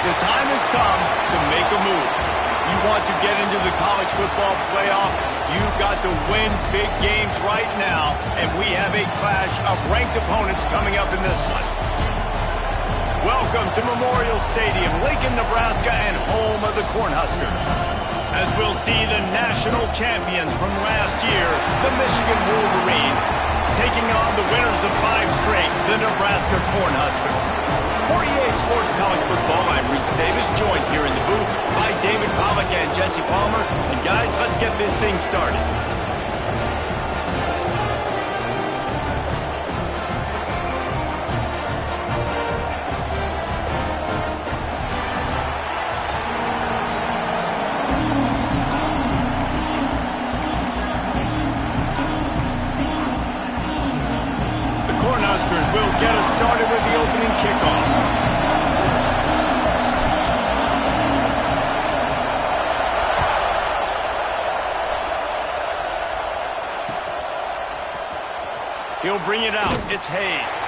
The time has come to make a move. You want to get into the college football playoff, you've got to win big games right now, and we have a clash of ranked opponents coming up in this one. Welcome to Memorial Stadium, Lincoln, Nebraska, and home of the Cornhuskers. As we'll see the national champions from last year, the Michigan Wolverines, taking on the winners of 5 straight, the Nebraska Cornhuskers. For EA Sports College Football, I'm Reese Davis, joined here in the booth by David Pollack and Jesse Palmer. And guys, let's get this thing started. Cornhuskers will get us started with the opening kickoff. He'll bring it out. It's Hayes.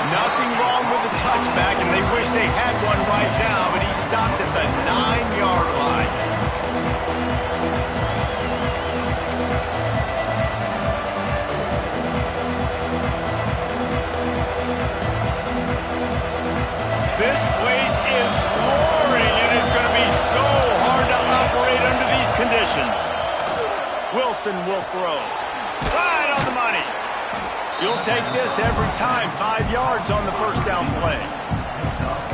Nothing wrong with the touchback, and they wish they had one right now, but he stopped at the 9-yard line. This place is roaring, and it's going to be so hard to operate under these conditions. Wilson will throw. Right on the money. You'll take this every time. 5 yards on the first down play.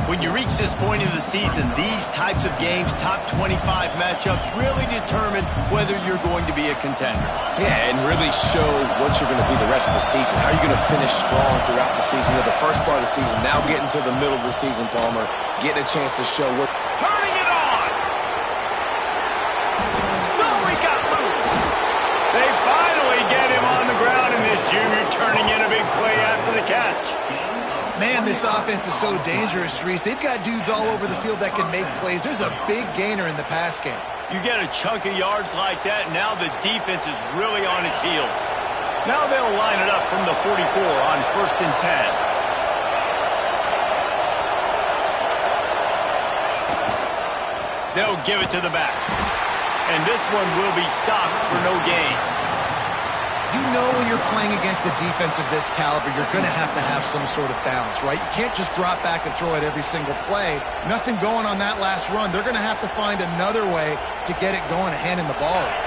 When you reach this point in the season, these types of games, top 25 matchups, really determine whether you're going to be a contender. Yeah, and really show what you're going to be the rest of the season. How are you going to finish strong throughout the season? The first part of the season, now getting to the middle of the season, Palmer, getting a chance to show what... Turning it on! No, he got loose! They finally get him on the ground, and this junior turning in a big play after the catch. Man, this offense is so dangerous, Reese. They've got dudes all over the field that can make plays. There's a big gainer in the pass game. You get a chunk of yards like that, now the defense is really on its heels. Now they'll line it up from the 44 on 1st and 10. They'll give it to the back. And this one will be stopped for no gain. You know when you're playing against a defense of this caliber, you're going to have some sort of balance, right? You can't just drop back and throw it every single play. Nothing going on that last run. They're going to have to find another way to get it going and handing the ball off.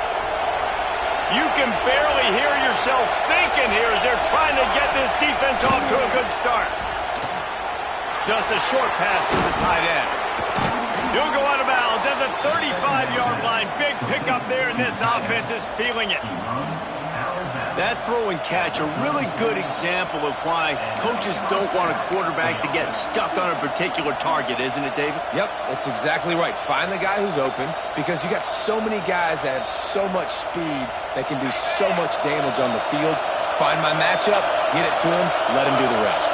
You can barely hear yourself thinking here as they're trying to get this defense off to a good start. Just a short pass to the tight end. He'll go out of bounds at the 35-yard line. Big pickup there, and this offense is feeling it. That throw and catch, a really good example of why coaches don't want a quarterback to get stuck on a particular target, isn't it, David? Yep, that's exactly right. Find the guy who's open, because you got so many guys that have so much speed that can do so much damage on the field. Find my matchup, get it to him, let him do the rest.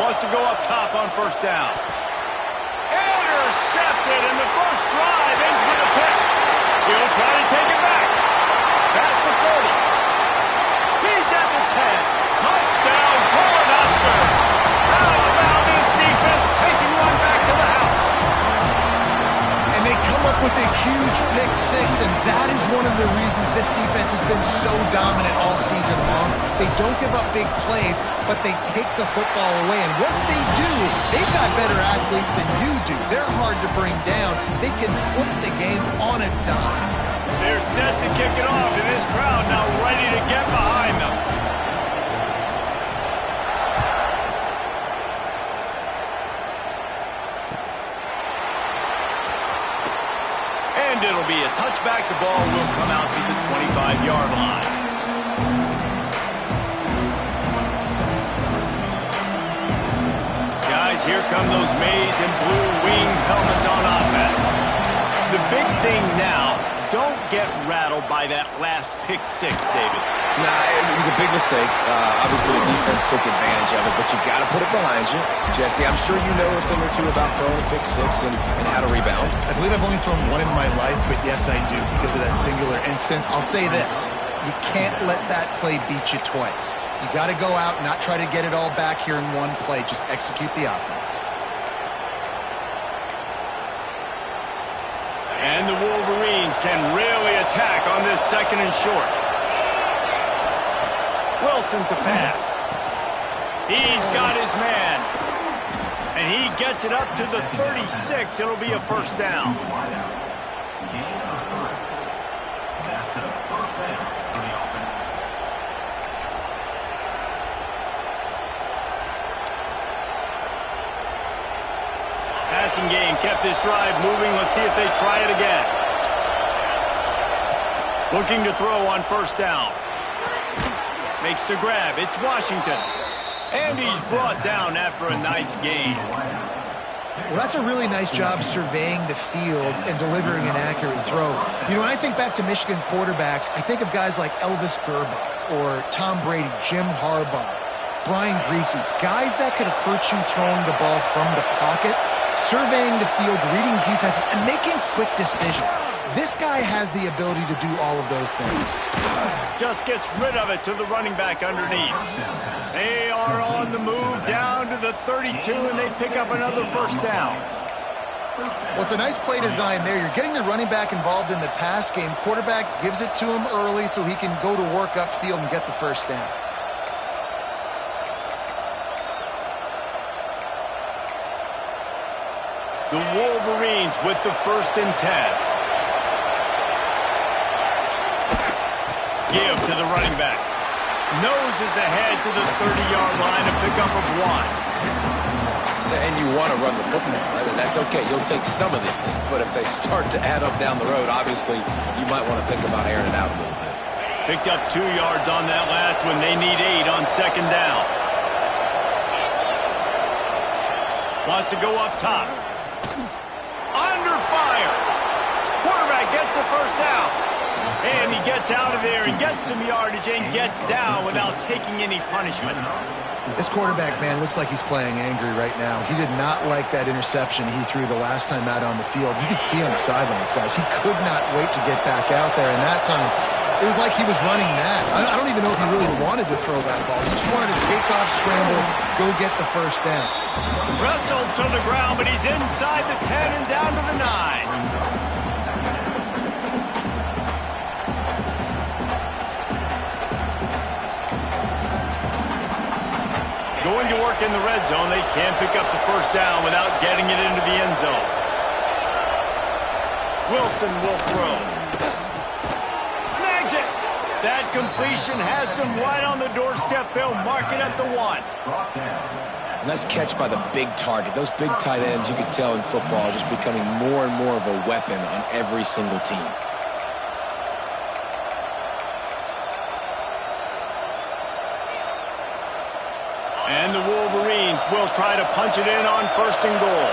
Wants to go up top on 1st down. Intercepted, and the first drive ends with a pick. He'll try to take it back. Past the 30. He's at the 10. Touchdown, Cornhusker. How about this defense taking one back to the house? And they come up with a huge pick 6, and that is one of the reasons this defense has been so dominant all season long. They don't give up big plays, but they take the football away. And once they do, they've got better athletes than you do. They're hard to bring down. They can flip the game on a dime. They're set to kick it off, and this crowd now ready to get behind them. And it'll be a touchback. The ball will come out to the 25-yard line. Guys, here come those maize and blue winged helmets on offense. The big thing now, don't get rattled by that last pick 6, David. Nah, it was a big mistake. Obviously, the defense took advantage of it, but you got to put it behind you. Jesse, I'm sure you know a thing or two about throwing a pick 6 and how to rebound. I believe I've only thrown one in my life, but yes, I do because of that singular instance. I'll say this. You can't let that play beat you twice. You got to go out and not try to get it all back here in one play. Just execute the offense. And the Wolverines can really attack on this 2nd and short. Wilson to pass. He's got his man. And he gets it up to the 36. It'll be a first down. Passing game kept this drive moving. Let's see if they try it again. Looking to throw on first down. Makes the grab. It's Washington. And he's brought down after a nice gain. Well, that's a really nice job surveying the field and delivering an accurate throw. You know, when I think back to Michigan quarterbacks, I think of guys like Elvis Gerbach or Tom Brady, Jim Harbaugh, Brian Griese, guys that could hurt you throwing the ball from the pocket, surveying the field, reading defenses, and making quick decisions. This guy has the ability to do all of those things. Just gets rid of it to the running back underneath. They are on the move down to the 32, and they pick up another first down. Well, it's a nice play design there. You're getting the running back involved in the pass game. Quarterback gives it to him early so he can go to work upfield and get the first down. The Wolverines with the 1st and 10. Give to the running back. Noses ahead to the 30-yard line, a pickup of 1. And you want to run the football, right? And that's okay. You'll take some of these. But if they start to add up down the road, obviously, you might want to think about airing it out a little bit. Picked up 2 yards on that last one. They need 8 on 2nd down. Wants to go up top. Under fire. Quarterback gets the first down. And he gets out of there and gets some yardage and gets down without taking any punishment. This quarterback, man, looks like he's playing angry right now. He did not like that interception he threw the last time out on the field. You could see on the sidelines, guys. He could not wait to get back out there. And that time, it was like he was running mad. I don't even know if he really wanted to throw that ball. He just wanted to take off, scramble, go get the first down. Wrestled to the ground, but he's inside the 10 and down to the 9. Going to work in the red zone. They can't pick up the first down without getting it into the end zone. Wilson will throw. Snags it. That completion has them right on the doorstep. They'll mark it at the 1. Nice catch by the big target. Those big tight ends, you can tell in football, are just becoming more and more of a weapon on every single team. And the Wolverines will try to punch it in on 1st and goal.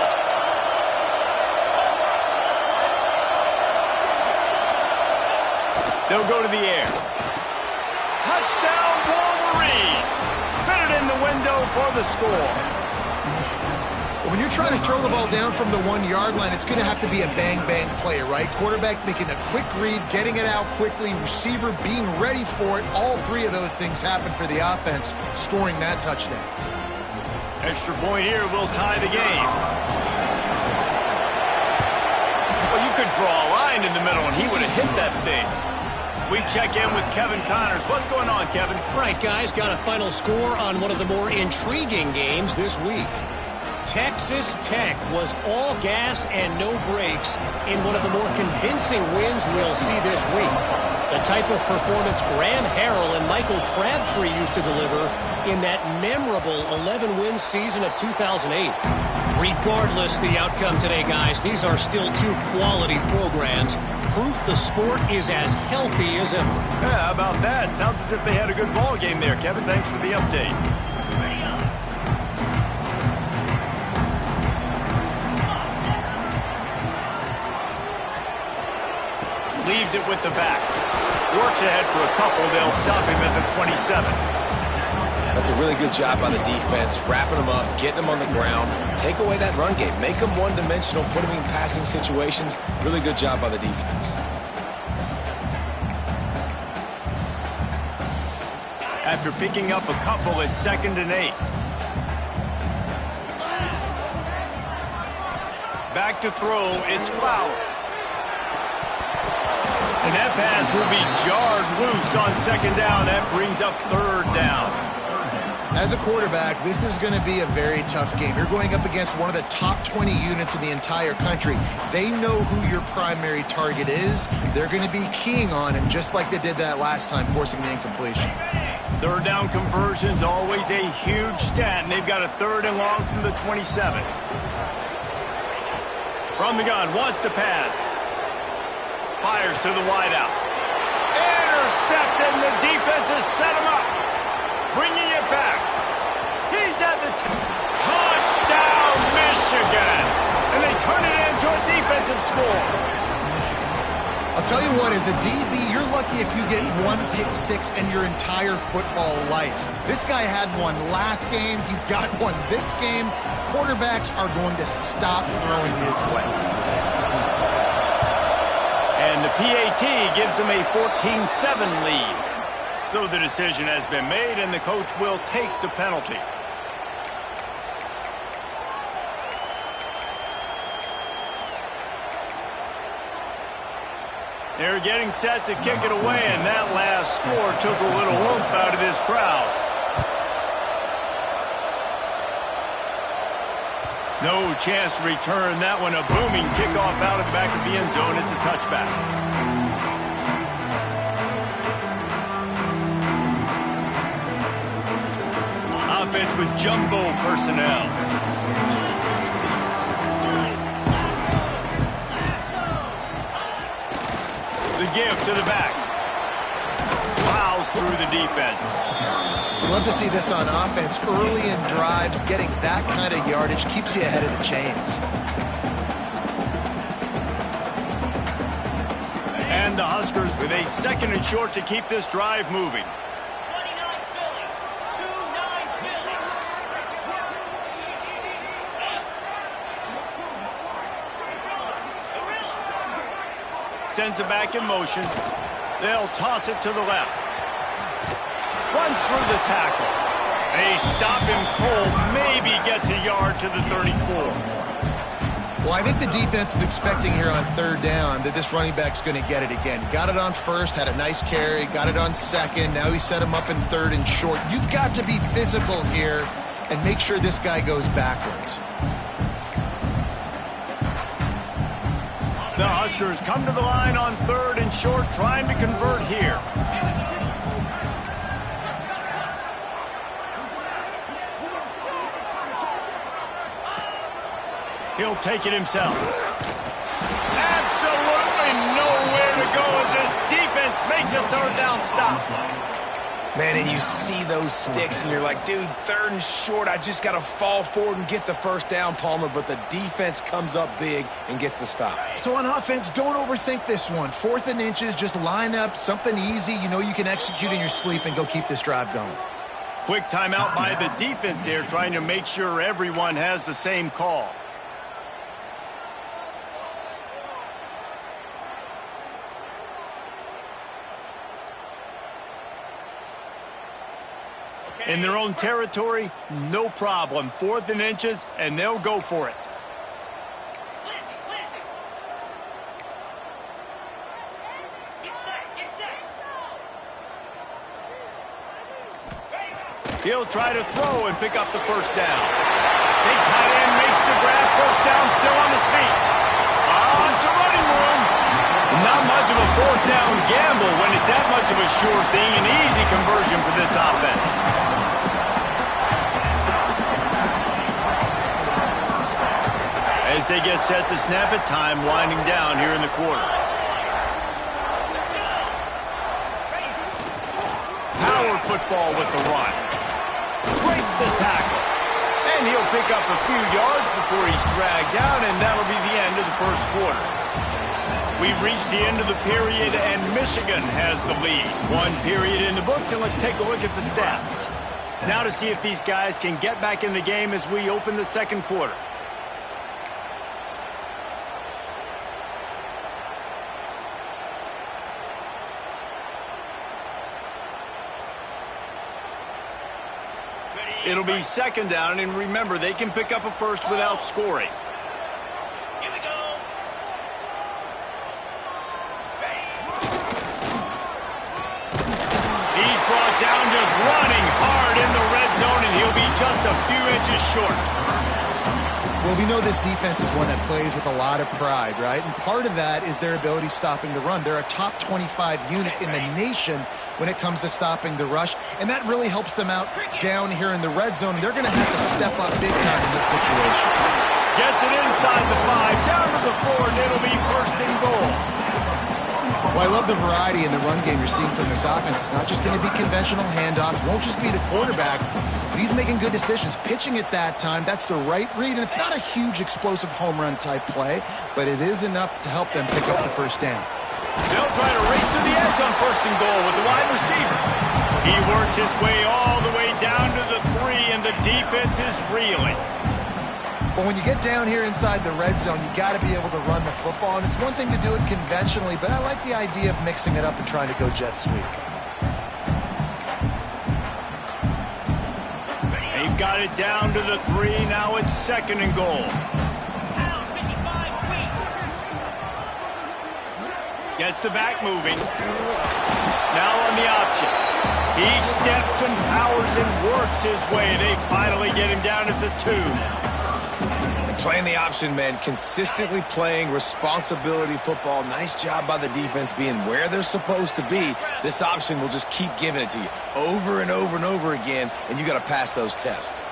They'll go to the air. Touchdown, Wolverines! Fit it in the window for the score. When you're trying to throw the ball down from the 1-yard line, it's going to have to be a bang-bang play, right? Quarterback making a quick read, getting it out quickly, receiver being ready for it. All 3 of those things happen for the offense, scoring that touchdown. Extra point here will tie the game. Well, you could draw a line in the middle, and he would have hit that thing. We check in with Kevin Connors. What's going on, Kevin? Right, guys, got a final score on one of the more intriguing games this week. Texas Tech was all gas and no brakes in one of the more convincing wins we'll see this week. The type of performance Graham Harrell and Michael Crabtree used to deliver in that memorable 11-win season of 2008. Regardless the outcome today, guys, these are still 2 quality programs. Proof the sport is as healthy as ever. Yeah, how about that? Sounds as if they had a good ball game there, Kevin. Thanks for the update. Leaves it with the back. Works ahead for a couple. They'll stop him at the 27. That's a really good job by the defense, wrapping them up, getting them on the ground. Take away that run game. Make them one-dimensional, put them in passing situations. Really good job by the defense. After picking up a couple at 2nd and 8. Back to throw, it's Flowers. And that pass will be jarred loose on second down. That brings up third down. As a quarterback, this is going to be a very tough game. You're going up against one of the top 20 units in the entire country. They know who your primary target is. They're going to be keying on him, just like they did that last time, forcing the incompletion. Third down conversion's always a huge stat, and they've got a 3rd and long from the 27. From the gun, wants to pass. Fires to the wideout. Intercepted, and the defense has set him up. Bringing it back. He's at the touchdown, Michigan. And they turn it into a defensive score. I'll tell you what, as a DB, you're lucky if you get one pick six in your entire football life. This guy had one last game. He's got one this game. Quarterbacks are going to stop throwing his way. And the PAT gives him a 14-7 lead. So the decision has been made, and the coach will take the penalty. They're getting set to kick it away, and that last score took a little oomph out of this crowd. No chance to return that one. A booming kickoff out of the back of the end zone. It's a touchback. Offense with jumbo personnel. The give to the back. Plows through the defense. We love to see this on offense. Early in drives, getting that kind of yardage keeps you ahead of the chains. And the Huskers with a 2nd and short to keep this drive moving. Sends it back in motion. They'll toss it to the left. Runs through the tackle. They stop him cold. Maybe gets a yard to the 34. Well, I think the defense is expecting here on 3rd down that this running back's going to get it again. He got it on 1st, had a nice carry, got it on 2nd. Now he set him up in 3rd and short. You've got to be physical here and make sure this guy goes backwards. The Huskers come to the line on 3rd and short, trying to convert here. He'll take it himself. Absolutely nowhere to go as this defense makes a 3rd down stop. Man, and you see those sticks, and you're like, dude, 3rd and short, I just got to fall forward and get the 1st down, Palmer, but the defense comes up big and gets the stop. So on offense, don't overthink this one. 4th and inches, just line up something easy you know you can execute in your sleep and go keep this drive going. Quick timeout by the defense there, trying to make sure everyone has the same call. In their own territory, no problem. 4th and inches, and they'll go for it. He'll try to throw and pick up the 1st down. Big tight end makes the grab. 1st down, still on his feet. It's a running room. Not much of a 4th down gamble when it's that much of a sure thing. An easy conversion for this offense. As they get set to snap it, time winding down here in the quarter. Power football with the run. Breaks the tackle. And he'll pick up a few yards before he's dragged down, and that'll be the end of the 1st quarter. We've reached the end of the period, and Michigan has the lead. 1 period in the books, and let's take a look at the stats. Now to see if these guys can get back in the game as we open the 2nd quarter. It'll be 2nd down, and remember, they can pick up a 1st without scoring. Here we go. few inches short. Well, we know this defense is one that plays with a lot of pride, right? And part of that is their ability stopping the run. They're a top 25 unit in the nation when it comes to stopping the rush, and that really helps them out down here in the red zone. They're going to have to step up big time in this situation. Gets it inside the 5, down to the 4, and it'll be first and goal. Well, I love the variety in the run game you're seeing from this offense. It's not just going to be conventional handoffs. Won't just be the quarterback, but he's making good decisions. Pitching at that time, that's the right read, and it's not a huge explosive home run type play, but it is enough to help them pick up the first down. They'll try to race to the edge on first and goal with the wide receiver. He works his way all the way down to the 3, and the defense is reeling. But when you get down here inside the red zone, you got to be able to run the football. And it's one thing to do it conventionally, but I like the idea of mixing it up and trying to go jet sweep. They've got it down to the 3. Now it's second and goal. Gets the back moving. Now on the option. He steps and powers and works his way. They finally get him down at the 2. Playing the option, man, consistently playing responsibility football. Nice job by the defense being where they're supposed to be. This option will just keep giving it to you over and over and over again, and you got to pass those tests.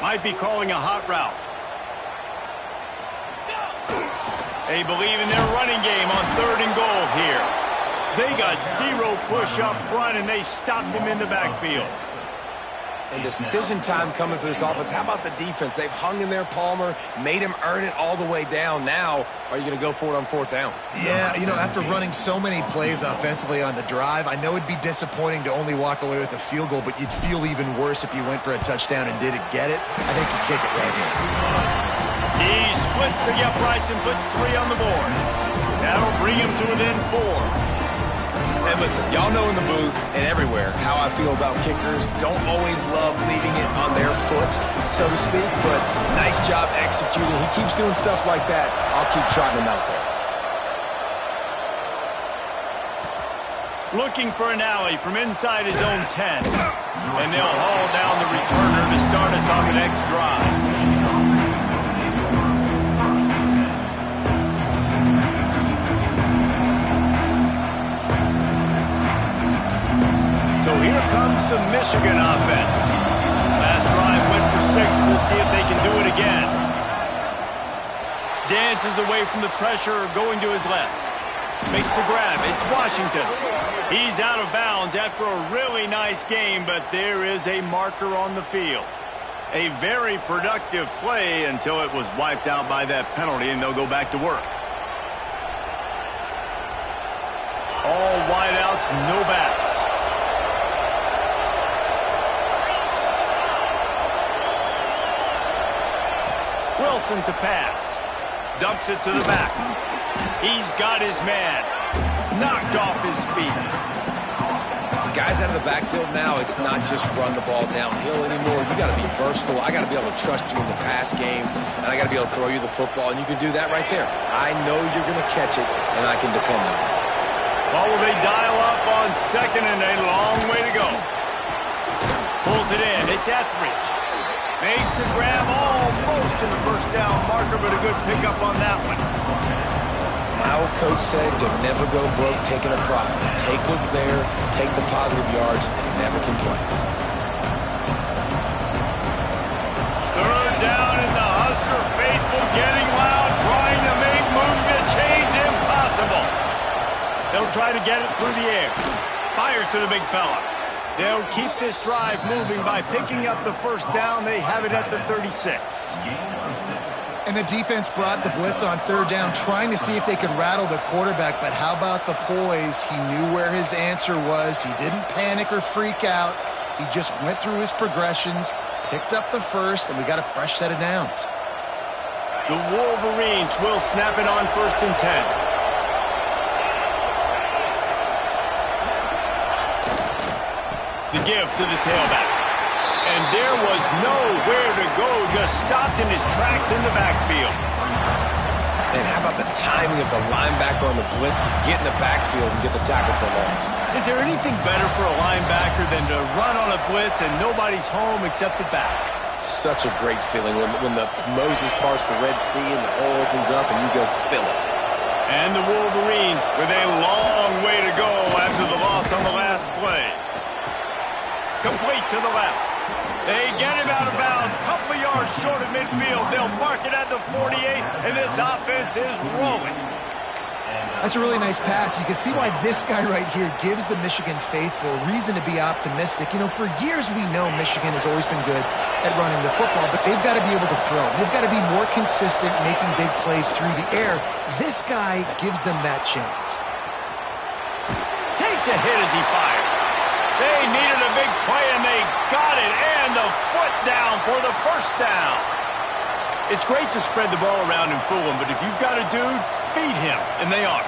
Might be calling a hot route. They believe in their running game on third and goal here. They got 0 push up front, and they stopped him in the backfield. And decision time coming for this offense. How about the defense? They've hung in there, Palmer, made him earn it all the way down. Now, are you going to go for it on fourth down? Yeah, you know, after running so many plays offensively on the drive, I know it'd be disappointing to only walk away with a field goal, but you'd feel even worse if you went for a touchdown and didn't get it. I think you kick it right here. He splits the uprights and puts 3 on the board. That'll bring him to within 4. And listen, y'all know in the booth and everywhere how I feel about kickers. Don't always love leaving it on their foot, so to speak, but nice job executing. He keeps doing stuff like that. I'll keep trotting him out there. Looking for an alley from inside his own 10. And they'll haul down the returner to start us on the next drive. So here comes the Michigan offense. Last drive went for 6. We'll see if they can do it again. Dances away from the pressure, going to his left. Makes the grab. It's Washington. He's out of bounds after a really nice game, but there is a marker on the field. A very productive play until it was wiped out by that penalty, and they'll go back to work. All wideouts, no backs. Wilson to pass. Dumps it to the back. He's got his man. Knocked off his feet. Guys out of the backfield now, it's not just run the ball downhill anymore. You got to be versatile. I got to be able to trust you in the pass game, and I got to be able to throw you the football, and you can do that right there. I know you're going to catch it, and I can depend on it. Well, will they dial up on second and a long way to go? Pulls it in. It's Etheridge. Makes the grab almost to the first down marker, but a good pickup on that one. My old coach said you'll never go broke taking a profit. Take what's there, take the positive yards, and never complain. Third down, and the Husker faithful getting loud, trying to make movement change impossible. They'll try to get it through the air. Fires to the big fella. They'll keep this drive moving by picking up the first down. They have it at the 36. And the defense brought the blitz on third down, trying to see if they could rattle the quarterback. But how about the poise? He knew where his answer was. He didn't panic or freak out. He just went through his progressions, picked up the first, and we got a fresh set of downs. The Wolverines will snap it on 1st and 10. The give to the tailback. And there was nowhere to go, just stopped in his tracks in the backfield. And how about the timing of the linebacker on the blitz to get in the backfield and get the tackle for loss? Is there anything better for a linebacker than to run on a blitz and nobody's home except the back? Such a great feeling when the Moses parts the Red Sea and the hole opens up and you go fill it. And the Wolverines with a long way to go after the loss on the last play. Complete to the left. They get him out of bounds. Couple of yards short of midfield. They'll mark it at the 48, and this offense is rolling. That's a really nice pass. You can see why this guy right here gives the Michigan faithful reason to be optimistic. You know, for years we know Michigan has always been good at running the football, but they've got to be able to throw. They've got to be more consistent making big plays through the air. This guy gives them that chance. Takes a hit as he fires. They needed a big play, and they got it. And the foot down for the first down. It's great to spread the ball around and fool him, but if you've got a dude, feed him, and they are.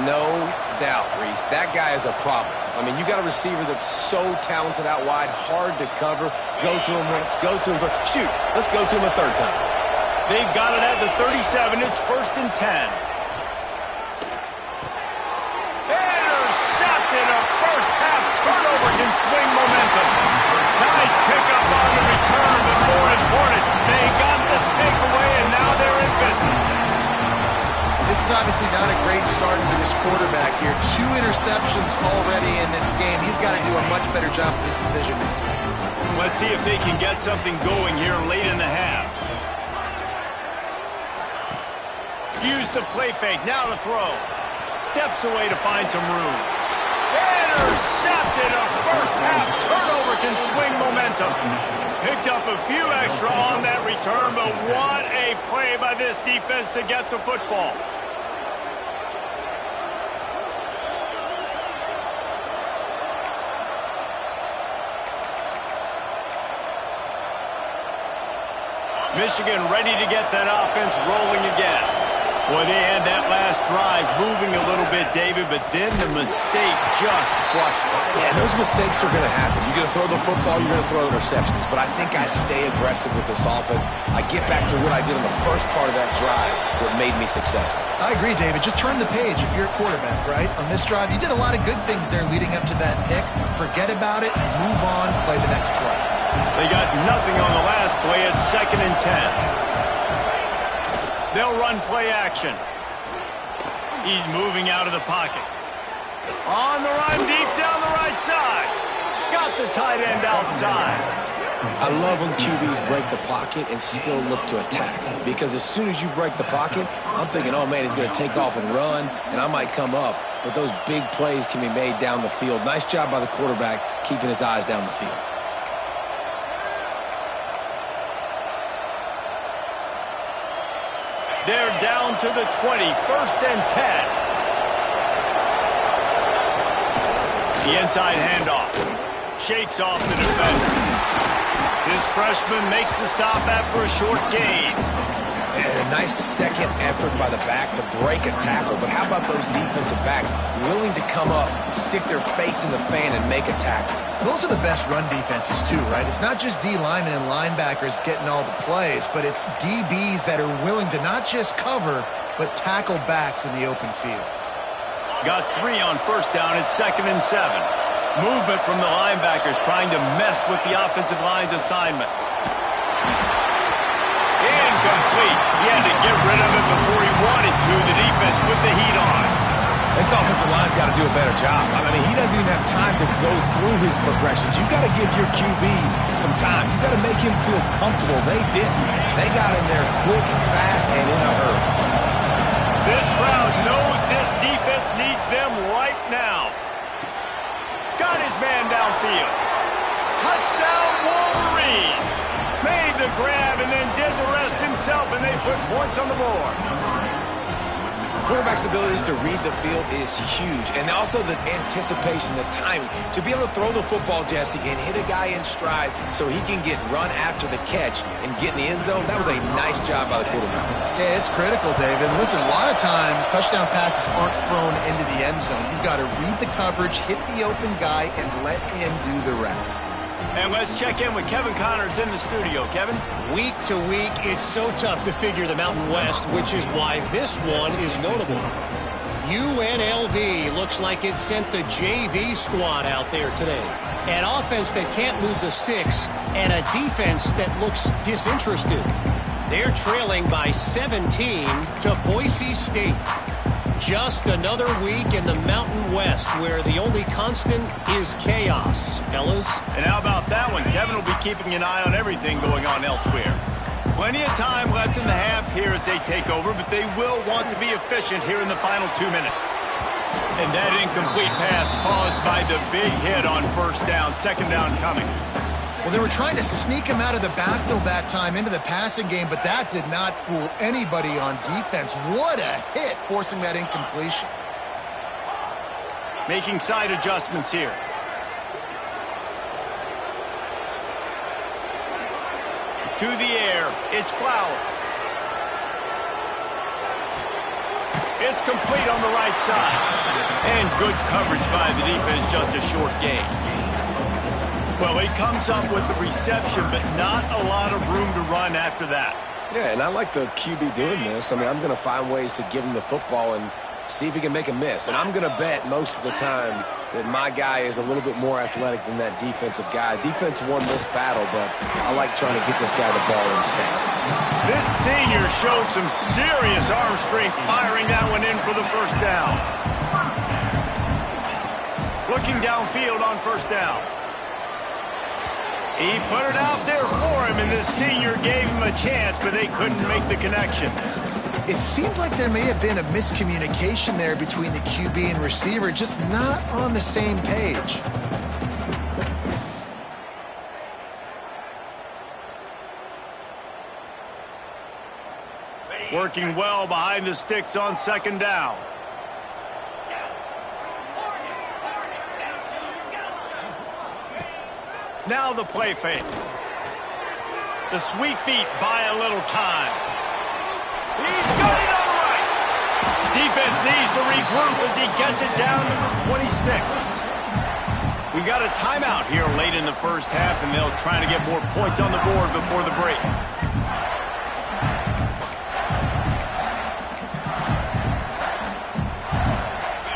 No doubt, Reese. That guy is a problem. I mean, you got a receiver that's so talented out wide, hard to cover. Go to him once, go to him for shoot. Let's go to him a third time. They've got it at the 37. It's 1st and 10. Intercepted. A first-half turnover can swing momentum. Nice pickup on the return, but more important, they got the takeaway, and now they're in business. This is obviously not a great start for this quarterback here. 2 interceptions already in this game. He's got to do a much better job with this decision. Let's see if they can get something going here late in the half. Use the play fake, now to throw. Steps away to find some room. Intercepted. A first-half turnover can swing momentum. Picked up a few extra on that return, but what a play by this defense to get the football. Michigan ready to get that offense rolling again. Boy, they had that last drive moving a little bit, David, but then the mistake just crushed them. Yeah, those mistakes are going to happen. You're going to throw the football, you're going to throw interceptions, but I think I stay aggressive with this offense. I get back to what I did in the first part of that drive that made me successful. I agree, David. Just turn the page if you're a quarterback, right? On this drive, you did a lot of good things there leading up to that pick. Forget about it, move on, play the next play. They got nothing on the last play. It's 2nd and 10. They'll run play action. He's moving out of the pocket. On the run, deep down the right side. Got the tight end outside. I love when QBs break the pocket and still look to attack. Because as soon as you break the pocket, I'm thinking, oh, man, he's going to take off and run, and I might come up. But those big plays can be made down the field. Nice job by the quarterback keeping his eyes down the field. They're down to the 20, 1st and 10. The inside handoff. Shakes off the defender. This freshman makes the stop after a short gain. And a nice second effort by the back to break a tackle. But how about those defensive backs willing to come up, stick their face in the fan, and make a tackle? Those are the best run defenses, too, right? It's not just D linemen and linebackers getting all the plays, but it's DBs that are willing to not just cover, but tackle backs in the open field. Got 3 on 1st down. It's 2nd and 7. Movement from the linebackers trying to mess with the offensive line's assignments. Incomplete. He had to get rid of it before he wanted to. The defense put the heat on. This offensive line's got to do a better job. I mean, he doesn't even have time to go through his progressions. You've got to give your QB some time. You've got to make him feel comfortable. They didn't. They got in there quick, fast, and in a hurry. This crowd knows this defense needs them right now. Got his man downfield. Touchdown, Wolverines. Made the grab and then did the rest himself, and they put points on the board. Quarterback's abilities to read the field is huge, and also the anticipation, the timing. To be able to throw the football, Jesse, and hit a guy in stride so he can get run after the catch and get in the end zone, that was a nice job by the quarterback. Yeah, it's critical, David. Listen, a lot of times touchdown passes aren't thrown into the end zone. You've got to read the coverage, hit the open guy, and let him do the rest. And let's check in with Kevin Connors in the studio. Kevin? Week to week, it's so tough to figure the Mountain West, which is why this one is notable. UNLV looks like it sent the JV squad out there today. An offense that can't move the sticks and a defense that looks disinterested. They're trailing by 17 to Boise State. Just another week in the Mountain West where the only constant is chaos. Fellas? And how about that one? Kevin will be keeping an eye on everything going on elsewhere. Plenty of time left in the half here as they take over, but they will want to be efficient here in the final 2 minutes. And that incomplete pass caused by the big hit on first down, second down coming. Well, they were trying to sneak him out of the backfield that time into the passing game, but that did not fool anybody on defense. What a hit, forcing that incompletion. Making side adjustments here. To the air, it's Flowers. It's complete on the right side. And good coverage by the defense, just a short gain. Well, he comes up with the reception, but not a lot of room to run after that. Yeah, and I like the QB doing this. I mean, I'm going to find ways to give him the football and see if he can make a miss. And I'm going to bet most of the time that my guy is a little bit more athletic than that defensive guy. Defense won this battle, but I like trying to get this guy the ball in space. This senior showed some serious arm strength firing that one in for the first down. Looking downfield on first down. He put it out there for him, and this senior gave him a chance, but they couldn't make the connection. It seemed like there may have been a miscommunication there between the QB and receiver, just not on the same page. Working well behind the sticks on second down. Now the play fake. The sweet feet buy a little time. He's got it on the right. Defense needs to regroup as he gets it down to the 26. We got a timeout here late in the first half, and they'll try to get more points on the board before the break.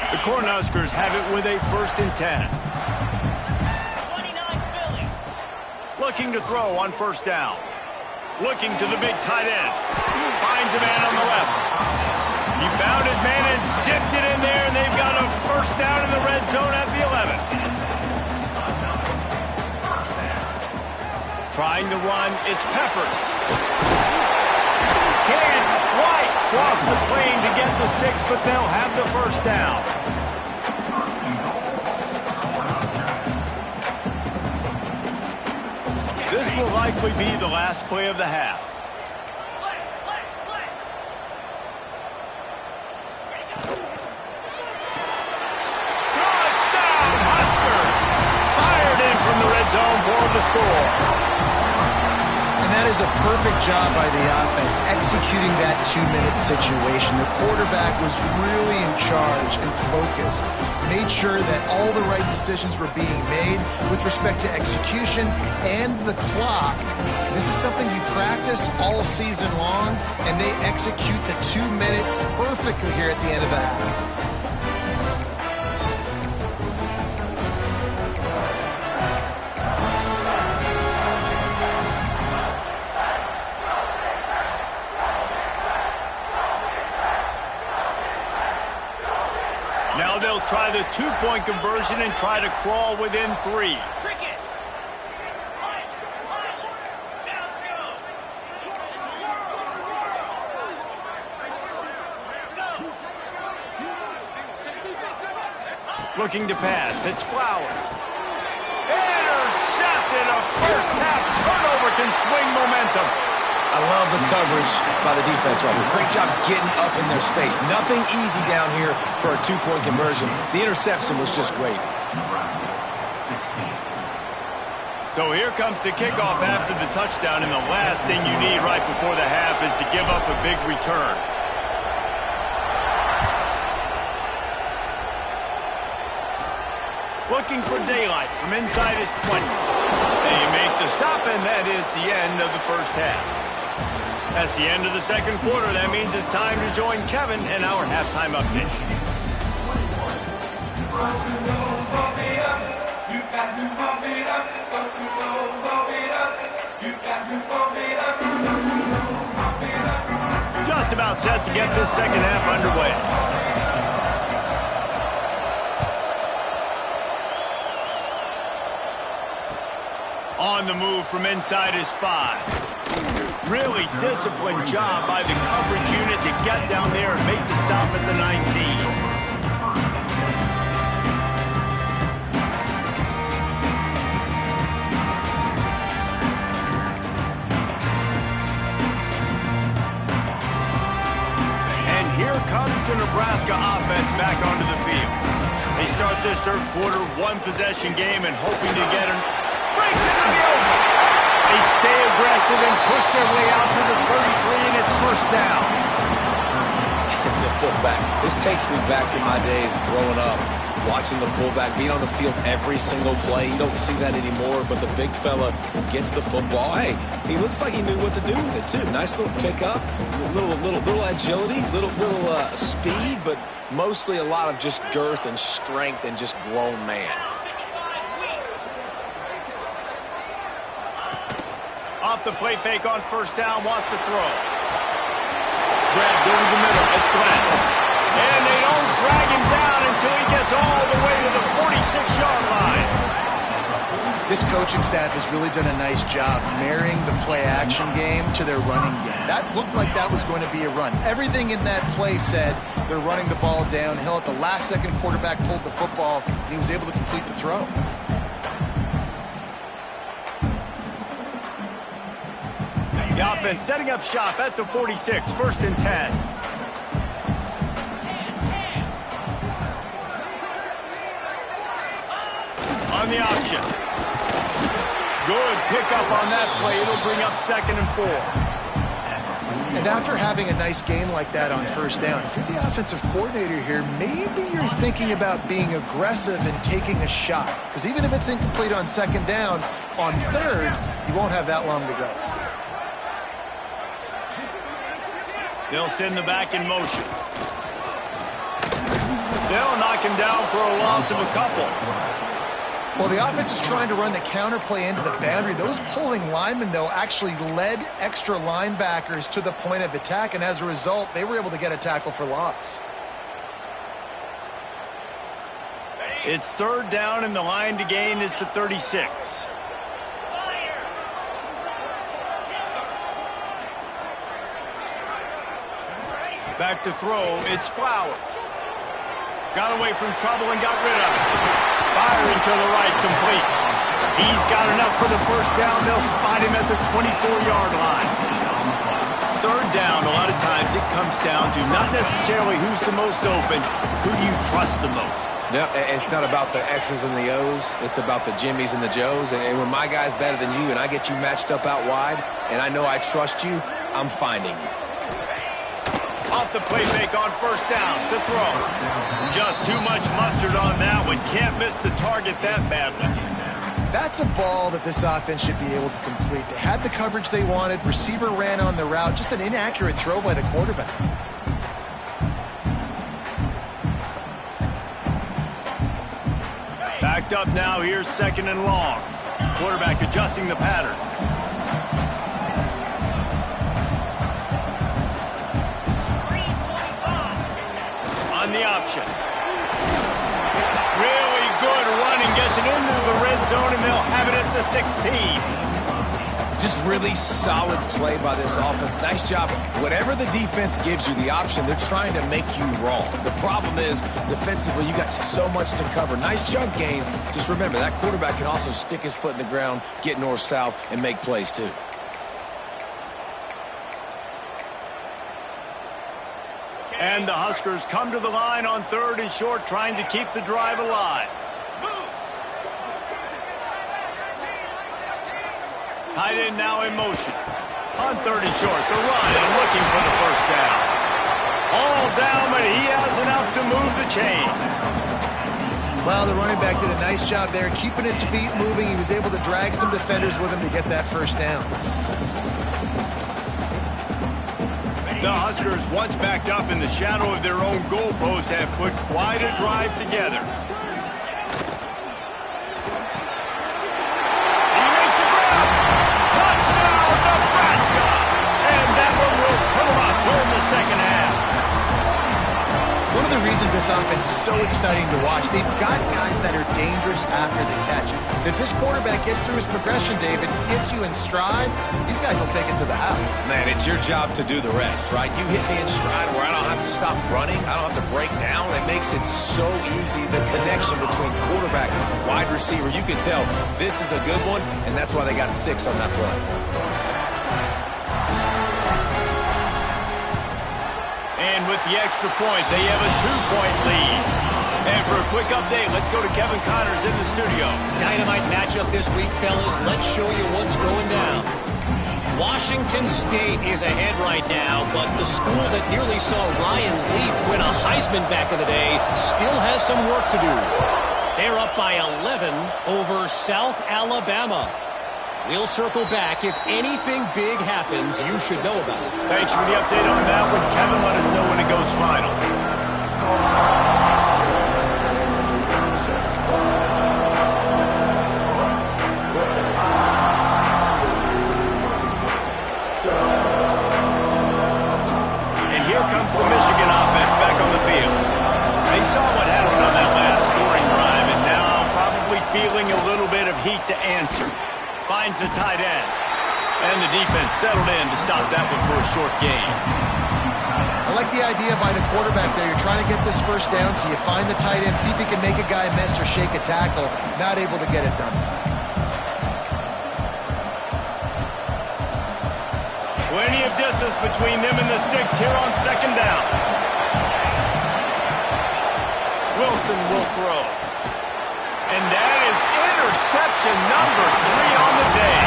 The Cornhuskers have it with a 1st and 10. Looking to throw on first down. Looking to the big tight end. Finds a man on the left. He found his man and zipped it in there, and they've got a first down in the red zone at the 11. Trying to run, it's Peppers. Can't quite cross the plane to get the 6, but they'll have the first down. This will likely be the last play of the half. Touchdown, Husker! Fired in from the red zone for the score. And that is a perfect job by the offense, executing that 2-minute situation. The quarterback was really in charge and focused. Made sure that all the right decisions were being made with respect to execution and the clock. This is something you practice all season long, and they execute the 2-minute perfectly here at the end of the half. Now they'll try the 2-point conversion and try to crawl within 3. Looking to pass, it's Flowers. Intercepted, a first half turnover can swing momentum. I love the coverage by the defense right here. Great job getting up in their space. Nothing easy down here for a 2-point conversion. The interception was just gravy. So here comes the kickoff after the touchdown, and the last thing you need right before the half is to give up a big return. Looking for daylight from inside his 20. They make the stop, and that is the end of the first half. That's the end of the second quarter. That means it's time to join Kevin in our halftime update. Just about set to get this second half underway. On the move from inside his 5. Really disciplined job by the coverage unit to get down there and make the stop at the 19. Comes the Nebraska offense back onto the field. They start this third quarter, one-possession game, and hoping to get him. Breaks into the open. They stay aggressive and push their way out to the 33, and it's first down. The fullback. This takes me back to my days growing up, watching the fullback being on the field every single play. You don't see that anymore, but the big fella gets the football. Hey, he looks like he knew what to do with it, too. Nice little pickup, little agility, little speed, but mostly a lot of just girth and strength and just grown man. Off the play fake on first down, wants to throw. Grabbed over the middle, it's Glenn. And they don't drag him down until he gets all the way to the 46-yard line. This coaching staff has really done a nice job marrying the play-action game to their running game. That looked like that was going to be a run. Everything in that play said they're running the ball downhill. At the last second, quarterback pulled the football, and he was able to complete the throw. The offense setting up shop at the 46, first and 10. On the option. Good pickup on that play. It'll bring up second and 4. And after having a nice game like that on first down, if you're the offensive coordinator here, maybe you're thinking about being aggressive and taking a shot. Because even if it's incomplete on second down, on third, you won't have that long to go. They'll send the back in motion. They'll knock him down for a loss of a couple. Well, the offense is trying to run the counter play into the boundary. Those pulling linemen, though, actually led extra linebackers to the point of attack, and as a result, they were able to get a tackle for loss. It's third down, and the line to gain is the 36. Back to throw, it's Flowers. Got away from trouble and got rid of it. Firing to the right, complete. He's got enough for the first down. They'll spot him at the 24-yard line. Third down, a lot of times it comes down to not necessarily who's the most open, who do you trust the most. Yep, it's not about the X's and the O's. It's about the Jimmys and the Joes. And when my guy's better than you and I get you matched up out wide and I know I trust you, I'm finding you. Off the play fake on first down to throw. Just too much mustard on that one. Can't miss the target that badly. That's a ball that this offense should be able to complete. They had the coverage they wanted. Receiver ran on the route. Just an inaccurate throw by the quarterback. Backed up now. Here's second and long. Quarterback adjusting the pattern. On the option. Really good running, gets it into the red zone, and they'll have it at the 16. Just really solid play by this offense. Nice job. Whatever the defense gives you the option, they're trying to make you wrong. The problem is, defensively, you got so much to cover. Nice chunk gain. Just remember, that quarterback can also stick his foot in the ground, get north-south, and make plays too. And the Huskers come to the line on third and short, trying to keep the drive alive. Tight end now in motion. On third and short, the run and looking for the first down. All down, but he has enough to move the chains. Well, the running back did a nice job there, keeping his feet moving. He was able to drag some defenders with him to get that first down. The Huskers, once backed up in the shadow of their own goalpost, have put quite a drive together. this offense is so exciting to watch. They've got guys that are dangerous after the catch. If this quarterback gets through his progression, David, gets you in stride, these guys will take it to the house. Man, it's your job to do the rest, right? You hit me in stride where I don't have to stop running. I don't have to break down. It makes it so easy, the connection between quarterback and wide receiver. You can tell this is a good one, and that's why they got 6 on that play. And with the extra point, they have a 2-point lead. And for a quick update, let's go to Kevin Connors in the studio. Dynamite matchup this week, fellas. Let's show you what's going down. Washington State is ahead right now, but the school that nearly saw Ryan Leaf win a Heisman back in the day still has some work to do. They're up by 11 over South Alabama. We'll circle back. If anything big happens, you should know about it. Thanks for the update on that one, Kevin. Let us know when it goes final. And here comes the Michigan offense back on the field. They saw what happened on that last scoring drive, and now probably feeling a little bit of heat to answer. Finds the tight end. And the defense settled in to stop that one for a short gain. I like the idea by the quarterback there. You're trying to get this first down, so you find the tight end, see if he can make a guy miss or shake a tackle. Not able to get it done. Plenty of distance between them and the sticks here on second down. Wilson will throw. And that is interception number 3 on the day.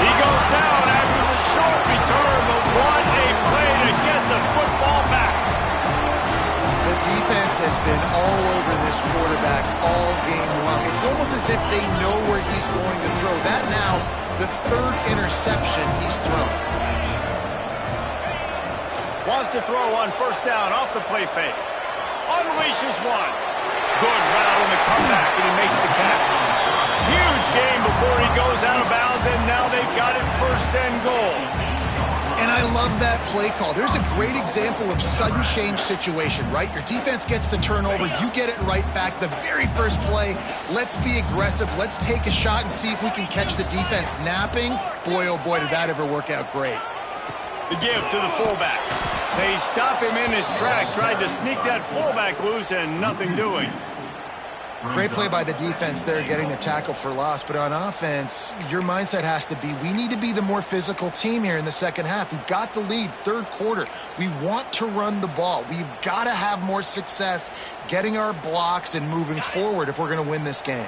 He goes down after the short return, but what a play to get the football back. The defense has been all over this quarterback all game long. It's almost as if they know where he's going to throw. That now, the 3rd interception he's thrown. Wants to throw on first down off the play fake. Unleashes one. Good route on the comeback, and he makes the catch. Huge game before he goes out of bounds, and now they've got it 1st and goal. And I love that play call. There's a great example of sudden change situation, right? Your defense gets the turnover. You get it right back. The very first play, let's be aggressive. Let's take a shot and see if we can catch the defense napping. Boy, oh boy, did that ever work out great. The give to the fullback. They stop him in his tracks, tried to sneak that fullback loose, and nothing doing. Great play by the defense there, getting the tackle for loss. But on offense, your mindset has to be, we need to be the more physical team here in the second half. We've got the lead, 3rd quarter. We want to run the ball. We've got to have more success getting our blocks and moving forward if we're going to win this game.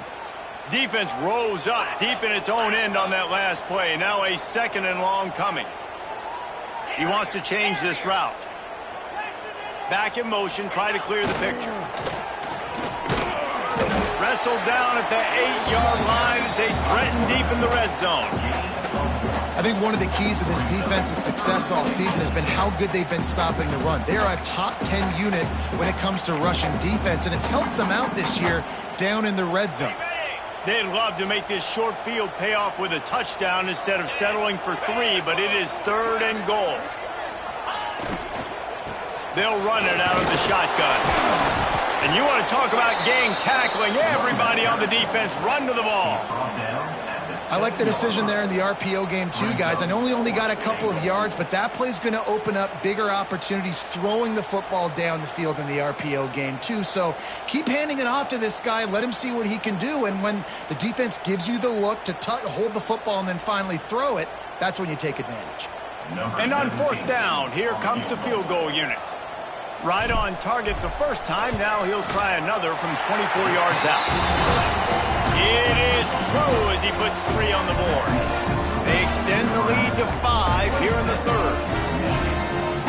Defense rose up deep in its own end on that last play. Now a 2nd and long coming. He wants to change this route. Back in motion, try to clear the picture. Wrestled down at the 8-yard line as they threaten deep in the red zone. I think one of the keys to this defense's success all season has been how good they've been stopping the run. They are a top 10 unit when it comes to rushing defense, and it's helped them out this year down in the red zone. They'd love to make this short field pay off with a touchdown instead of settling for 3, but it is 3rd and goal. They'll run it out of the shotgun. And you want to talk about game tackling. Everybody on the defense run to the ball. I like the decision there in the RPO game too, guys. I know he only got a couple of yards, but that play's going to open up bigger opportunities throwing the football down the field in the RPO game too. So keep handing it off to this guy. Let him see what he can do. And when the defense gives you the look to hold the football and then finally throw it, that's when you take advantage. And on 4th down, here comes the field goal unit. Right on target the first time. Now he'll try another from 24 yards out. It is true as he puts 3 on the board. They extend the lead to 5 here in the 3rd.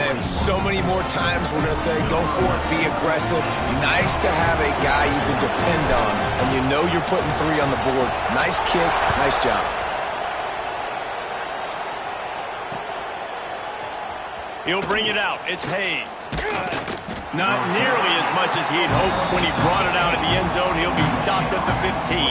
And so many more times we're going to say, go for it, be aggressive. Nice to have a guy you can depend on, and you know you're putting 3 on the board. Nice kick, nice job. He'll bring it out. It's Hayes. Not nearly as much as he'd hoped when he brought it out in the end zone. He'll be stopped at the 15.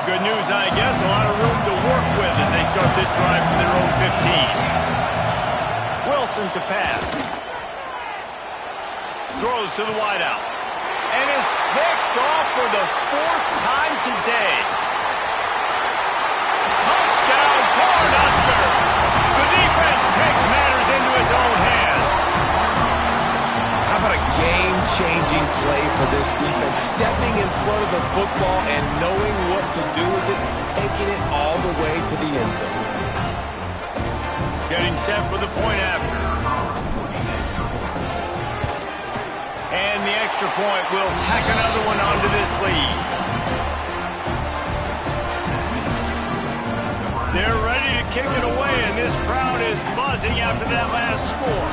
good news, I guess. A lot of room to work with as they start this drive from their own 15. Wilson to pass. Throws to the wideout. And it's picked off for the 4th time today. Touchdown, Cornhuskers! The defense takes matters into its own hands. How about a game-changing play for this defense? Stepping in front of the football and knowing what to do with it, taking it all the way to the end zone. Getting set for the point after. And the extra point will tack another one onto this lead. They're ready to kick it away, and this crowd is buzzing after that last score.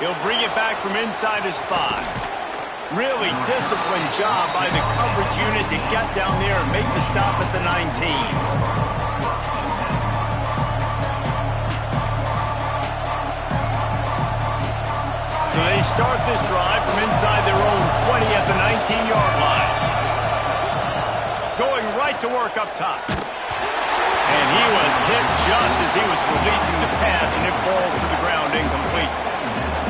He'll bring it back from inside his 5. Really disciplined job by the coverage unit to get down there and make the stop at the 19. So they start this drive from inside their own 20 at the 19-yard line. Going right to work up top. And he was hit just as he was releasing the pass, and it falls to the ground incomplete.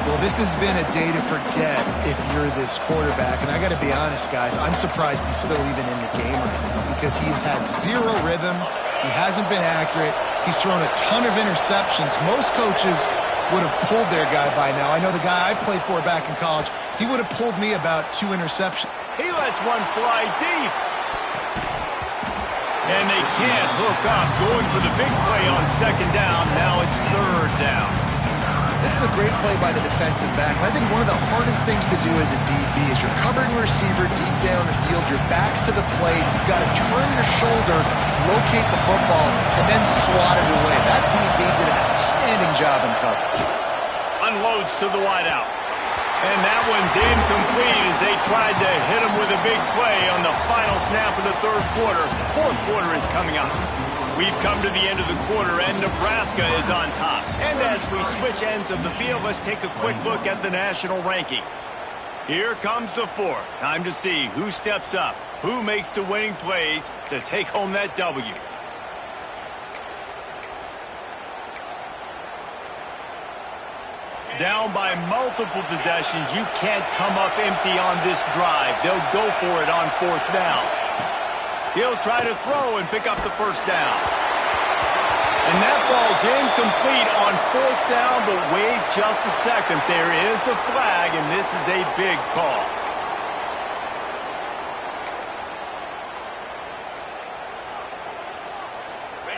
Well, this has been a day to forget if you're this quarterback. And I got to be honest, guys, I'm surprised he's still even in the game right now because he's had zero rhythm. He hasn't been accurate. He's thrown a ton of interceptions. Most coaches would have pulled their guy by now. I know the guy I played for back in college, he would have pulled me about 2 interceptions. He lets one fly deep. And they can't hook up. Going for the big play on 2nd down. Now it's 3rd down. This is a great play by the defensive back. And I think one of the hardest things to do as a DB is you're covering a receiver deep down the field. Your back's to the plate. You've got to turn your shoulder, locate the football, and then swat it away. That DB did an outstanding job in coverage. Unloads to the wideout. And that one's incomplete as they tried to hit him with a big play on the final snap of the 3rd quarter. 4th quarter is coming up. We've come to the end of the quarter, and Nebraska is on top. And as we switch ends of the field, let's take a quick look at the national rankings. Here comes the 4th. Time to see who steps up, who makes the winning plays to take home that W. Down by multiple possessions, you can't come up empty on this drive. They'll go for it on 4th down. He'll try to throw and pick up the 1st down. And that ball's incomplete on 4th down, but wait just a second. There is a flag, and this is a big call.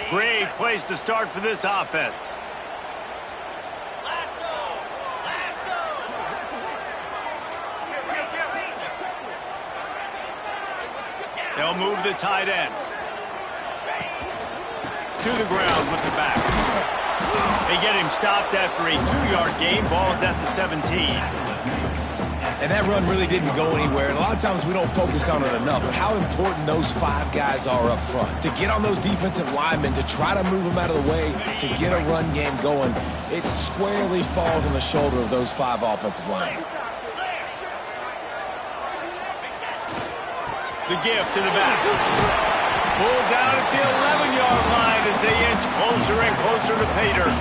Great place to start for this offense. They'll move the tight end to the ground with the back. They get him stopped after a 2-yard gain. Ball's at the 17. And that run really didn't go anywhere. And a lot of times we don't focus on it enough. But how important those 5 guys are up front. To get on those defensive linemen, to try to move them out of the way, to get a run game going, it squarely falls on the shoulder of those 5 offensive linemen. The give to the back. Pulled down at the 11-yard line as they inch closer and closer to pay dirt.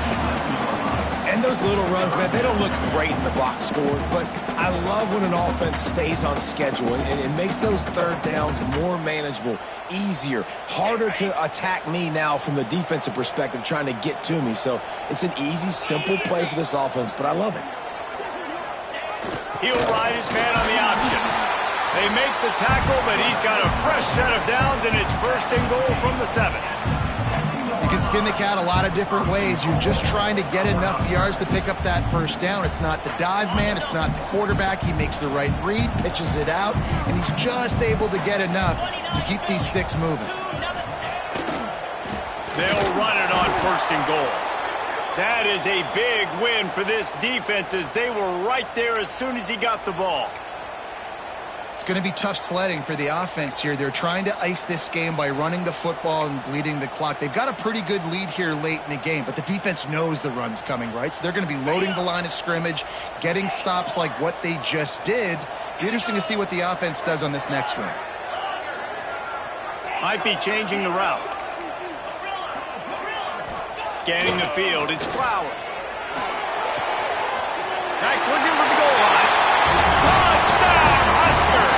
And those little runs, man, they don't look great in the box score, but I love when an offense stays on schedule, and it makes those 3rd downs more manageable, easier, harder to attack me now from the defensive perspective trying to get to me. So it's an easy, simple play for this offense, but I love it. He'll ride his man on the option. They make the tackle, but he's got a fresh set of downs, and it's 1st and goal from the 7. You can skin the cat a lot of different ways. You're just trying to get enough yards to pick up that 1st down. It's not the dive man. It's not the quarterback. He makes the right read, pitches it out, and he's just able to get enough to keep these sticks moving. They'll run it on 1st and goal. That is a big win for this defense as they were right there as soon as he got the ball. It's going to be tough sledding for the offense here. They're trying to ice this game by running the football and bleeding the clock. They've got a pretty good lead here late in the game, but the defense knows the run's coming, right? So they're going to be loading the line of scrimmage, getting stops like what they just did. Be interesting to see what the offense does on this next one. Might be changing the route. Scanning the field, it's Flowers. Backs looking for the goal line. Touchdown, Husker!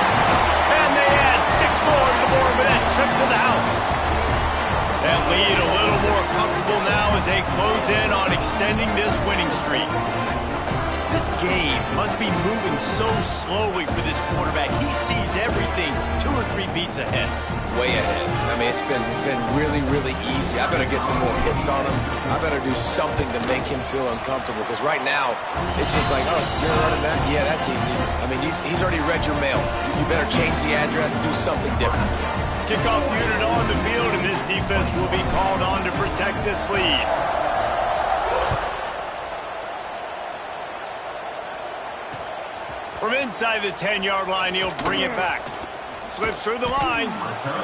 And they add 6 more to the board with that trip to the house. That lead a little more comfortable now as they close in on extending this winning streak. This game must be moving so slowly for this quarterback. He sees everything 2 or 3 beats ahead. Way ahead. I mean, it's been really, really easy. I better get some more hits on him. I better do something to make him feel uncomfortable, because right now, it's just like, oh, you're running that? Yeah, that's easy. I mean, he's already read your mail. You better change the address and do something different. Kickoff unit on the field, and this defense will be called on to protect this lead. From inside the 10-yard line, he'll bring it back. Slips through the line.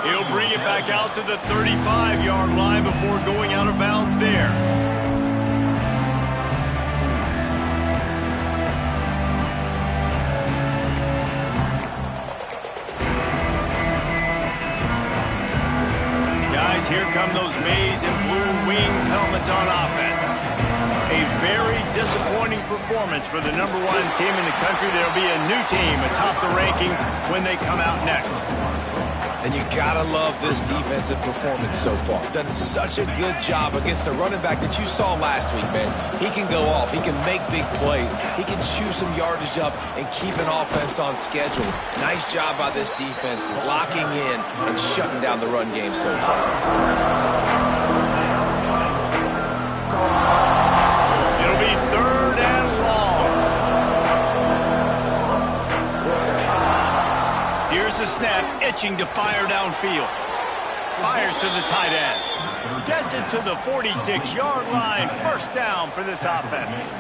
He'll bring it back out to the 35-yard line before going out of bounds there. Guys, here come those maize and blue winged helmets on offense. A very disappointing performance for the #1 team in the country. There'll be a new team atop the rankings when they come out next. And you gotta love this defensive performance so far. Done such a good job against the running back that you saw last week, man. He can go off. He can make big plays. He can chew some yardage up and keep an offense on schedule. Nice job by this defense locking in and shutting down the run game so far. It'll be 3rd and long. Here's the snap, itching to fire downfield. Fires to the tight end. Gets it to the 46-yard line. 1st down for this offense.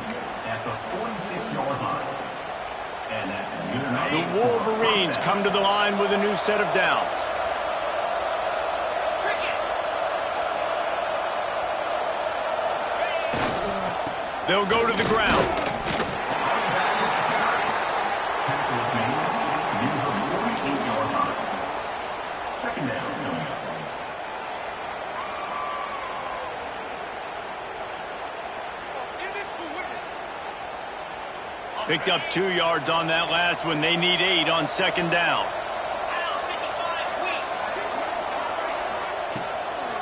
The Wolverines come to the line with a new set of downs. They'll go to the ground. Picked up 2 yards on that last one. They need 8 on 2nd down.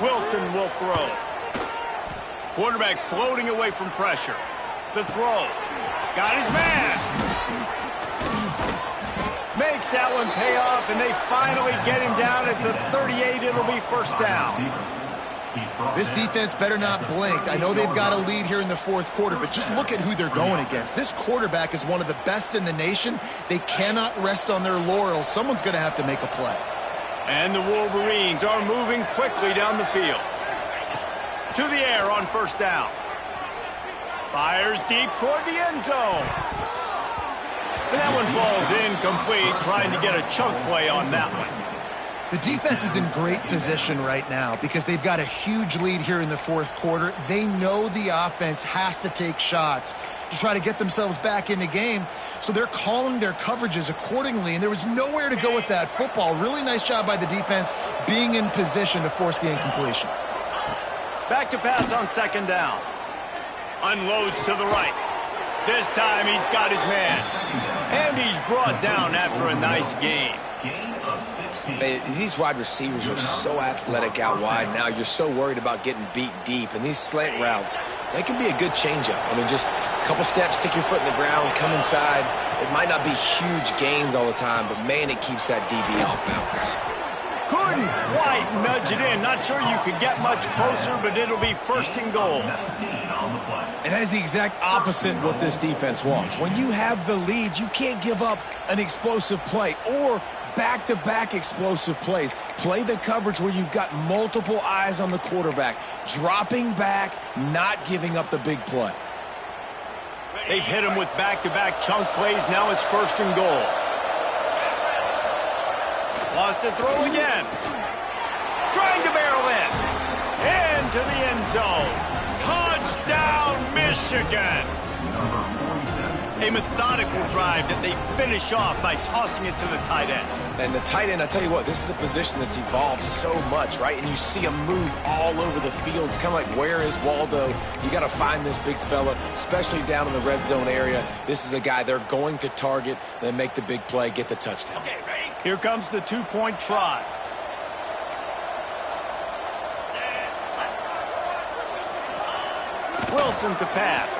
Wilson will throw. Quarterback floating away from pressure. The throw. Got his man. Makes that one pay off, and they finally get him down at the 38. It'll be 1st down. This defense better not blink. I know they've got a lead here in the 4th quarter, but just look at who they're going against. This quarterback is one of the best in the nation. They cannot rest on their laurels. Someone's going to have to make a play. And the Wolverines are moving quickly down the field. To the air on 1st down. Fires deep toward the end zone. And that one falls incomplete, trying to get a chunk play on that one. The defense is in great position right now because they've got a huge lead here in the 4th quarter. They know the offense has to take shots to try to get themselves back in the game, so they're calling their coverages accordingly, and there was nowhere to go with that football. Really nice job by the defense being in position to force the incompletion. Back to pass on 2nd down. Unloads to the right. This time he's got his man. And he's brought down after a nice game. These wide receivers are so athletic out wide now. You're so worried about getting beat deep. And these slant routes, they can be a good changeup. I mean, just a couple steps, stick your foot in the ground, come inside. It might not be huge gains all the time, but, man, it keeps that DB off balance. Couldn't quite nudge it in. Not sure you could get much closer, but it'll be 1st and goal. And that is the exact opposite what this defense wants. When you have the lead, you can't give up an explosive play or back-to-back explosive plays. Play the coverage where you've got multiple eyes on the quarterback, dropping back, not giving up the big play. They've hit him with back-to-back chunk plays. Now it's 1st and goal. Wants to throw again. Trying to barrel in. Into the end zone. Touchdown, Michigan. A methodical drive that they finish off by tossing it to the tight end. And the tight end, I tell you what, this is a position that's evolved so much, right? And you see him move all over the field. It's kind of like, where is Waldo? You got to find this big fella, especially down in the red zone area. This is the guy they're going to target, then make the big play, get the touchdown. Okay, ready? Here comes the two-point try. Wilson to pass.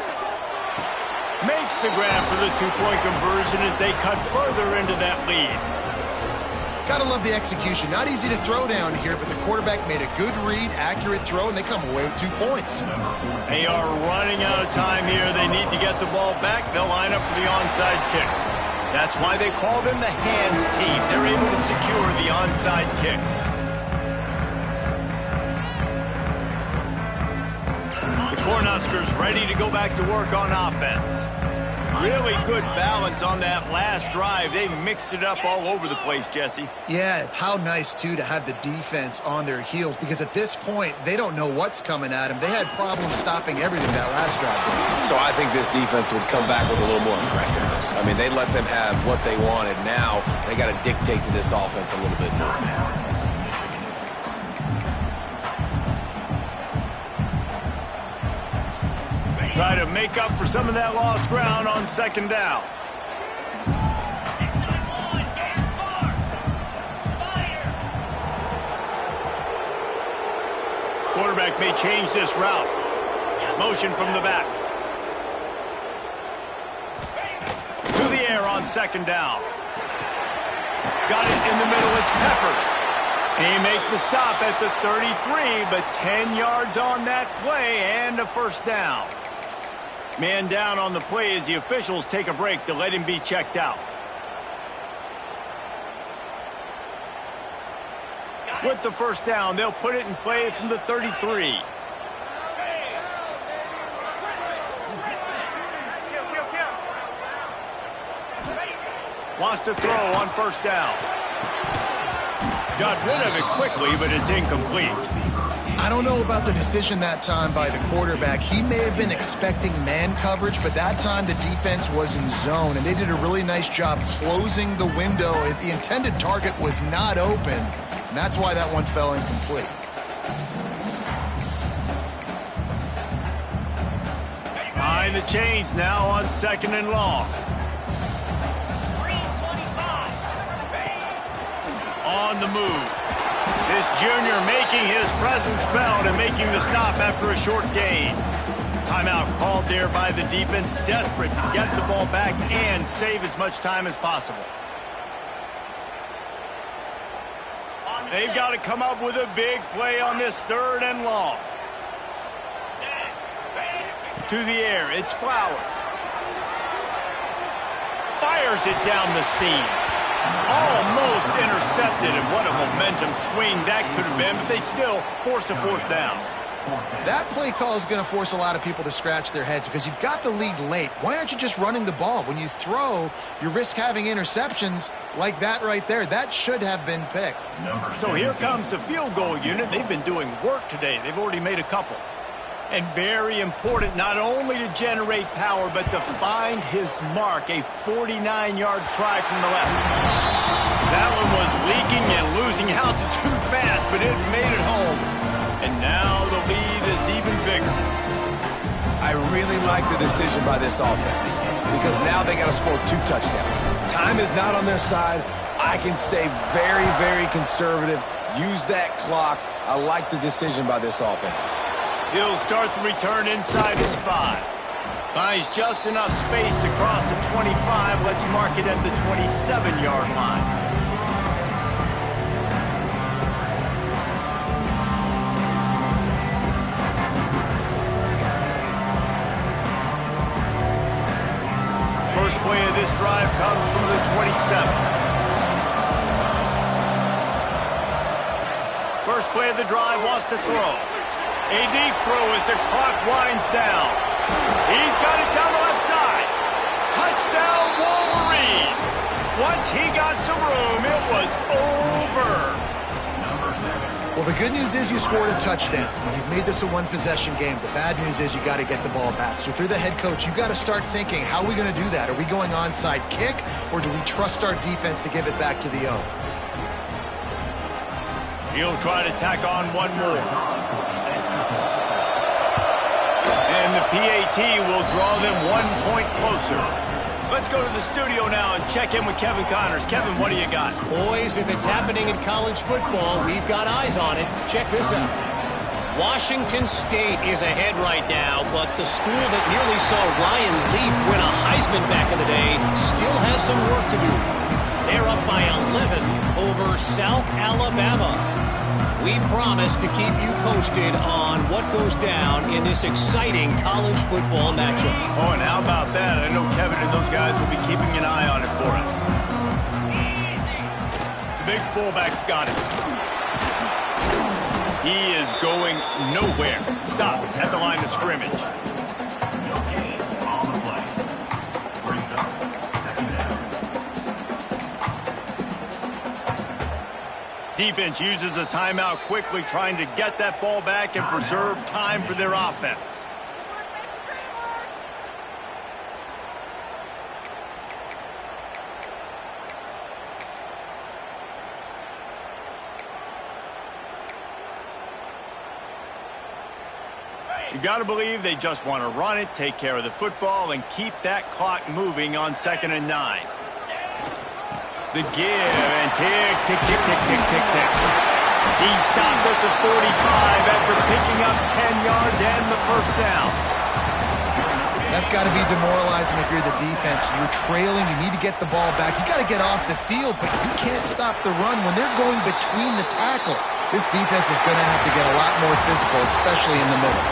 Makes the grab for the two-point conversion as they cut further into that lead. Gotta love the execution. Not easy to throw down here, but the quarterback made a good read, accurate throw, and they come away with 2 points. They are running out of time here. They need to get the ball back. They'll line up for the onside kick. That's why they call them the hands team. They're able to secure the onside kick. The Cornhuskers ready to go back to work on offense. Really good balance on that last drive. They mixed it up all over the place, Jesse. Yeah, how nice, too, to have the defense on their heels, because at this point, they don't know what's coming at them. They had problems stopping everything that last drive. So I think this defense would come back with a little more aggressiveness. I mean, they let them have what they wanted. Now they got to dictate to this offense a little bit more. Try to make up for some of that lost ground on second down. Quarterback may change this route. Motion from the back. To the air on second down. Got it in the middle. It's Peppers. He make the stop at the 33, but 10 yards on that play and a first down. Man down on the play as the officials take a break to let him be checked out. With the first down, they'll put it in play from the 33. Wants to throw on first down. Got rid of it quickly, but it's incomplete. I don't know about the decision that time by the quarterback. He may have been expecting man coverage, but that time the defense was in zone, and they did a really nice job closing the window. The intended target was not open, and that's why that one fell incomplete. Behind the chains now on second and long. On the move. This junior making his presence felt and making the stop after a short gain. Timeout called there by the defense, desperate to get the ball back and save as much time as possible. They've got to come up with a big play on this third and long. To the air, it's Flowers. Fires it down the seam. Almost intercepted, and what a momentum swing that could have been, but they still force a fourth down. That play call is going to force a lot of people to scratch their heads because you've got the lead late. Why aren't you just running the ball? When you throw, you risk having interceptions like that right there. That should have been picked. So here comes the field goal unit. They've been doing work today. They've already made a couple. And very important, not only to generate power, but to find his mark, a 49-yard try from the left. That one was leaking and losing altitude fast, but it made it home. And now the lead is even bigger. I really like the decision by this offense because now they got to score 2 touchdowns. Time is not on their side. I can stay very, very conservative, use that clock. I like the decision by this offense. He'll start the return inside his 5. Finds just enough space to cross the 25. Let's mark it at the 27-yard line. First play of this drive comes from the 27. First play of the drive, wants to throw. A deep throw as the clock winds down. He's got it down the left side. Touchdown, Wolverines. Once he got some room, it was over The good news is you scored a touchdown. You've made this a one-possession game. The bad news is you got to get the ball back. So if you're the head coach, you got to start thinking, how are we going to do that? Are we going onside kick, or do we trust our defense to give it back to the O? He'll try to tack on one more. And the PAT will draw them 1 point closer. Let's go to the studio now and check in with Kevin Connors. Kevin, what do you got? Boys, if it's happening in college football, we've got eyes on it. Check this out. Washington State is ahead right now, but the school that nearly saw Ryan Leaf win a Heisman back in the day still has some work to do. They're up by 11 over South Alabama. We promise to keep you posted on what goes down in this exciting college football matchup. Oh, and how about that? I know Kevin and those guys will be keeping an eye on it for us. Big fullback's got it. He is going nowhere. Stop at the line of scrimmage. Defense uses a timeout quickly, trying to get that ball back and preserve time for their offense. You got to believe they just want to run it, take care of the football, and keep that clock moving on 2nd and 9. The give, and tick, tick, tick, tick, tick, tick, tick. He stopped at the 45 after picking up 10 yards and the first down. That's got to be demoralizing if you're the defense. You're trailing. You need to get the ball back. You got to get off the field, but you can't stop the run when they're going between the tackles. This defense is going to have to get a lot more physical, especially in the middle.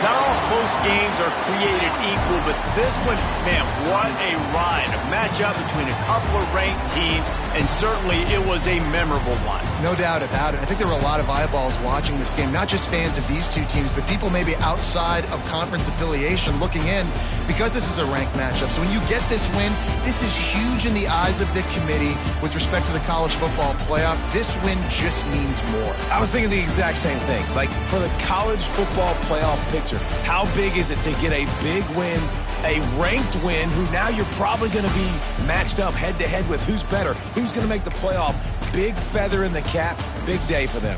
Not all close games are created equal, but this one, man, what a ride. A matchup between a couple of ranked teams, and certainly it was a memorable one. No doubt about it. I think there were a lot of eyeballs watching this game, not just fans of these two teams, but people maybe outside of conference affiliation looking in, because this is a ranked matchup. So when you get this win, this is huge in the eyes of the committee with respect to the college football playoff. This win just means more. I was thinking the exact same thing. Like, for the college football playoff picture, how big is it to get a big win, a ranked win, who now you're probably going to be matched up head-to-head with who's better, who's going to make the playoff. Big feather in the cap, big day for them.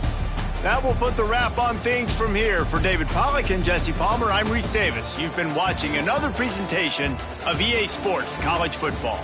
That will put the wrap on things from here. For David Pollack and Jesse Palmer, I'm Reese Davis. You've been watching another presentation of EA Sports College Football.